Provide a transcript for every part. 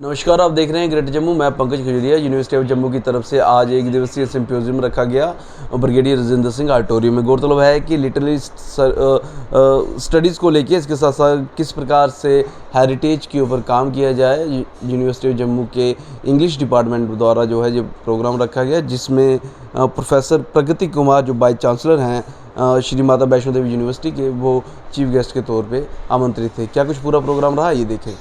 नमस्कार, आप देख रहे हैं ग्रेटर जम्मू। मैं पंकज खजुरिया। यूनिवर्सिटी ऑफ जम्मू की तरफ से आज एक दिवसीय सिम्पोजियम रखा गया ब्रिगेडियर राजेंद्र सिंह ऑडिटोरियम में। गौरतलब है कि लिटरली स्टडीज़ को लेकर इसके साथ साथ किस प्रकार से हेरिटेज के ऊपर काम किया जाए, यूनिवर्सिटी ऑफ जम्मू के इंग्लिश डिपार्टमेंट द्वारा जो है ये प्रोग्राम रखा गया, जिसमें प्रोफेसर प्रगति कुमार जो वाइस चांसलर हैं श्री माता वैष्णो देवी यूनिवर्सिटी के, वो चीफ गेस्ट के तौर पे आमंत्रित थे। क्या कुछ पूरा प्रोग्राम रहा, ये देखें।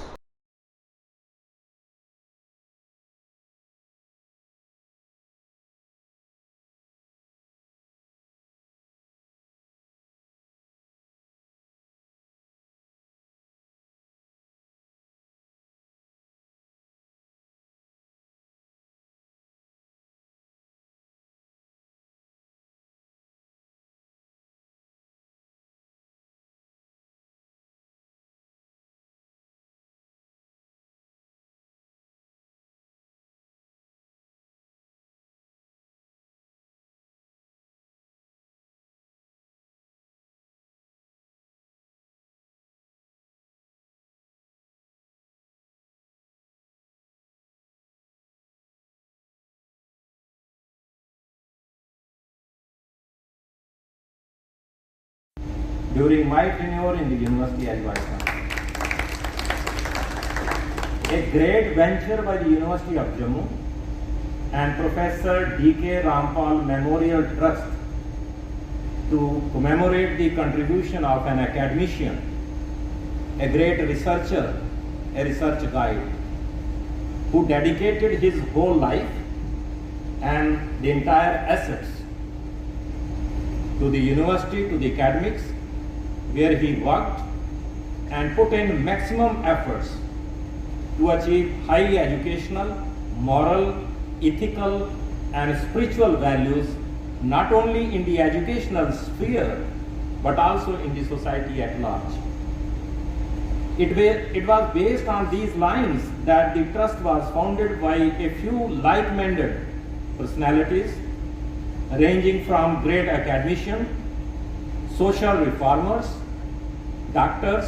During my tenure in the university as vice chancellor, a great venture by the University of Jammu and Professor D.K. Rampal Memorial Trust to commemorate the contribution of an academician, a great researcher, a research guide, who dedicated his whole life and the entire assets to the university, to the academics, where he worked and put in maximum efforts to achieve high educational, moral, ethical and spiritual values, not only in the educational sphere but also in the society at large. It was based on these lines that the trust was founded by a few like-minded personalities ranging from great academicians, social reformers, doctors,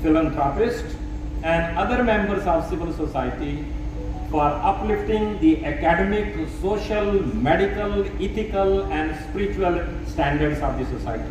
philanthropists, and other members of civil society for uplifting the academic, social, medical, ethical, and spiritual standards of the society.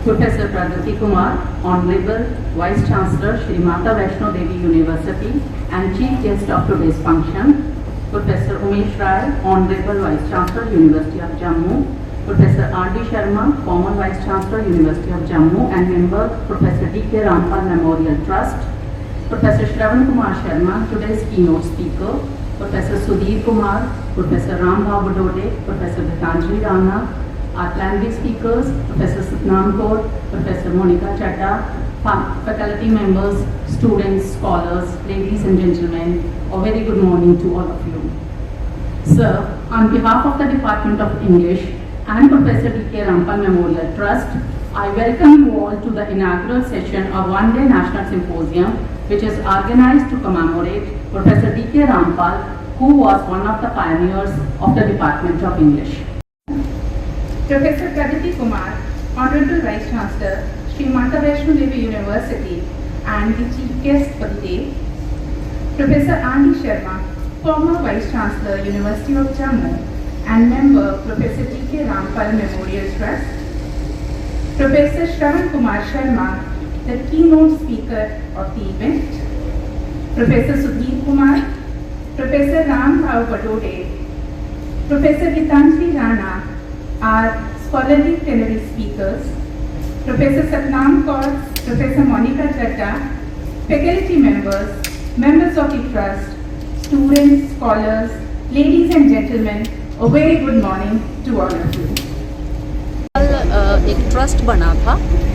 Professor Pragati Kumar, Honorable Vice Chancellor, Shri Mata Vaishno Devi University, and Chief Guest of today's function, Professor Umesh Rai, Honorable Vice Chancellor, University of Jammu, Professor R.D. Sharma, former Vice Chancellor, University of Jammu, and member Professor D.K. Rampal Memorial Trust, Professor Shravan Kumar Sharma, today's keynote speaker, Professor Sudhir Kumar, Professor Ram Bhawadode, Professor Gitanjali Rana, our plenary speakers, Professor Satnam Kaur, Professor Monica Chadda, faculty members, students, scholars, ladies and gentlemen, a very good morning to all of you. Sir, on behalf of the Department of English and Professor D.K. Rampal Memorial Trust, I welcome you all to the inaugural session of one-day National Symposium, which is organized to commemorate Professor D.K. Rampal, who was one of the pioneers of the Department of English. Professor Pragati Kumar, Honorable Vice Chancellor, Shri Mata Vaishno Devi University, and the Chief Guest for the day, Professor R.D. Sharma, former Vice Chancellor, University of Jammu, and member Professor D.K. Rampal Memorial Trust, Professor Shravan Kumar Sharma, the keynote speaker of the event, Professor Sudhir Kumar, Professor Ram Bhawadode, Professor Gitanjali Rana, our scholarly plenary speakers, Professor Satnam Kaur, Professor Monica Chadda, faculty members, members of the trust, students, scholars, ladies and gentlemen, a very good morning to all of you. एक trust बना था,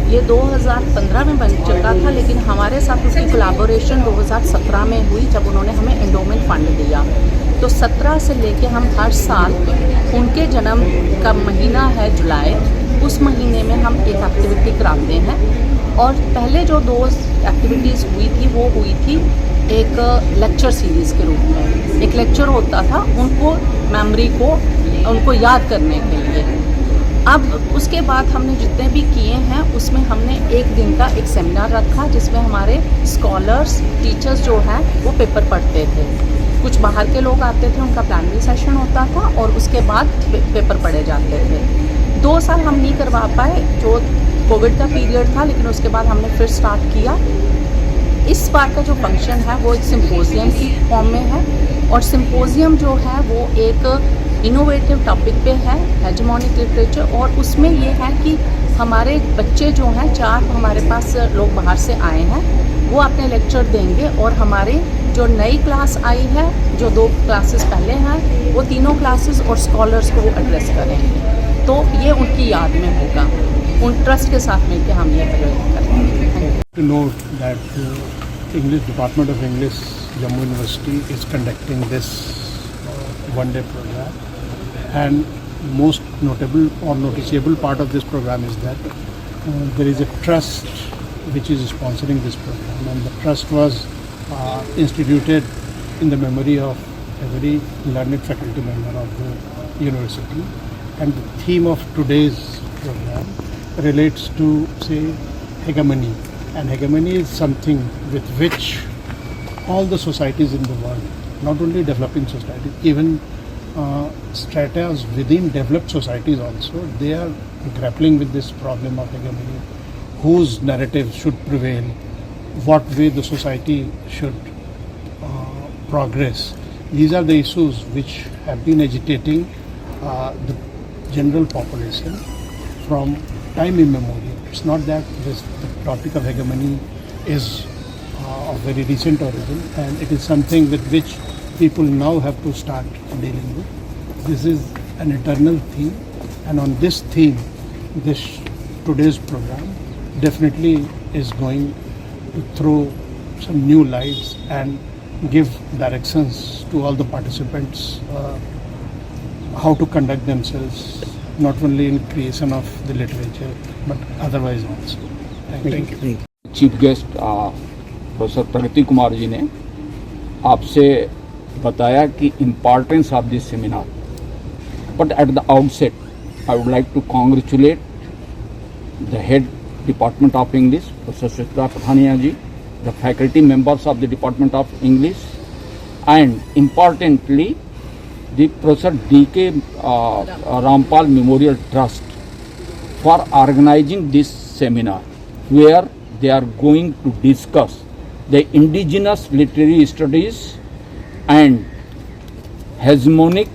ये 2015 में बन चुका था, लेकिन हमारे साथ उसकी कोलैबोरेशन 2017 में हुई, जब उन्होंने हमें एंडोमेंट फंड दिया। तो 17 से लेके हम हर साल उनके जन्म का महीना है जुलाई, उस महीने में हम एक एक्टिविटी कराते हैं। और पहले जो 2 एक्टिविटीज़ हुई थी, वो हुई थी एक लेक्चर सीरीज़ के रूप में। एक लेक्चर होता था उनको मेमोरी को, उनको याद करने के लिए। अब उसके बाद हमने जितने भी किए हैं उसमें हमने एक दिन का एक सेमिनार रखा जिसमें हमारे स्कॉलर्स टीचर्स जो हैं वो पेपर पढ़ते थे। कुछ बाहर के लोग आते थे, उनका प्लानरी सेशन होता था और उसके बाद पेपर पढ़े जाते थे। 2 साल हम नहीं करवा पाए, जो कोविड का पीरियड था, लेकिन उसके बाद हमने फिर स्टार्ट किया। इस बार का जो फंक्शन है वो एक सिम्पोजियम की फॉर्म में है और सिम्पोजियम जो है वो एक इनोवेटिव टॉपिक पे है, हेजेमोनिक लिटरेचर, और उसमें ये है कि हमारे बच्चे जो हैं 4 हमारे पास लोग बाहर से आए हैं, वो अपने लेक्चर देंगे और हमारे जो नई क्लास आई है, जो 2 क्लासेस पहले हैं, वो तीनों क्लासेस और स्कॉलर्स को वो एड्रेस करेंगे। तो ये उनकी याद में होगा, उन ट्रस्ट के साथ मिलकर हम ये करेंगे। To note that English Department of English, Jammu University is conducting this one-day program, and most notable or noticeable part of this program is that there is a trust which is sponsoring this program, and the trust was instituted in the memory of a very learned faculty member of the university, and the theme of today's program relates to, say, hegemony. And hegemony is something with which all the societies in the world, not only developing societies, even stratas within developed societies also, they are grappling with this problem of hegemony. Whose narrative should prevail, what way the society should progress. These are the issues which have been agitating the general population from time immemorial. It's not that the topic of hegemony is of very recent origin, and it is something with which people now have to start dealing with. This is an eternal theme, and on this theme, today's program definitely is going to throw some new lights and give directions to all the participants how to conduct themselves, not only in creation of the literature but otherwise also. Thank you. Chief guest professor Pragati Kumar ji ने आपसे बताया कि importance of this seminar, but at the outset I would like to congratulate the head department of English professor Suchitra Pathania ji, the faculty members of the department of English, and importantly the Professor D.K. Rampal Memorial Trust for organizing this seminar, where they are going to discuss the indigenous literary studies and hegemonic,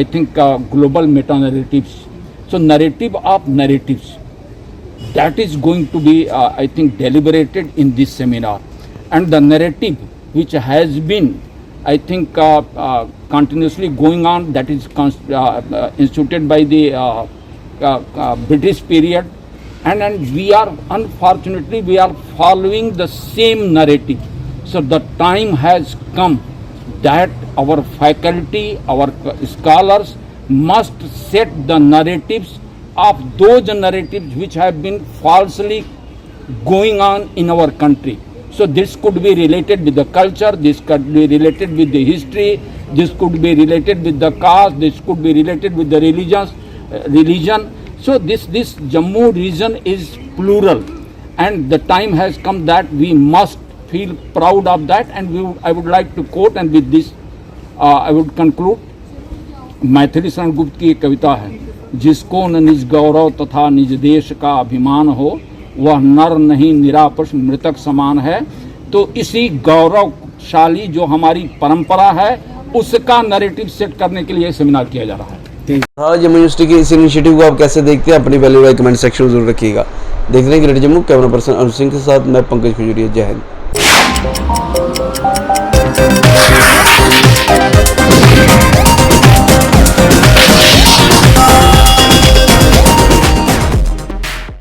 I think, global meta-narratives. So narrative of narratives, that is going to be, I think, deliberated in this seminar. And the narrative which has been, I think, continuously going on, that is instituted by the British period, and we are, unfortunately, we are following the same narrative. So the time has come that our faculty, our scholars must set the narratives of those narratives which have been falsely going on in our country. So this could be related with the culture, this could be related with the history, this could be related with the caste, this could be related with the religion. So this Jammu region is plural, and the time has come that we must feel proud of that. And I would like to quote, and with this I would conclude. Maithili Sharan Gupt की एक कविता है, जिसको न निज गौरव तथा निज देश का अभिमान हो, वह नर नहीं निरापश मृतक समान है। तो इसी गौरवशाली जो हमारी परंपरा है, उसका नैरेटिव सेट करने के लिए सेमिनार किया जा रहा है। जम्मू यूनिवर्सिटी के इस इनिशिएटिव को आप कैसे देखते हैं? अपनी वैल्यू कमेंट सेक्शन में जरूर रखिएगा। देख रहे हैं ग्रेटर जम्मू, कैमरा पर्सन अनुज सिंह के साथ मैं पंकज खजूरिया। जय हिंद।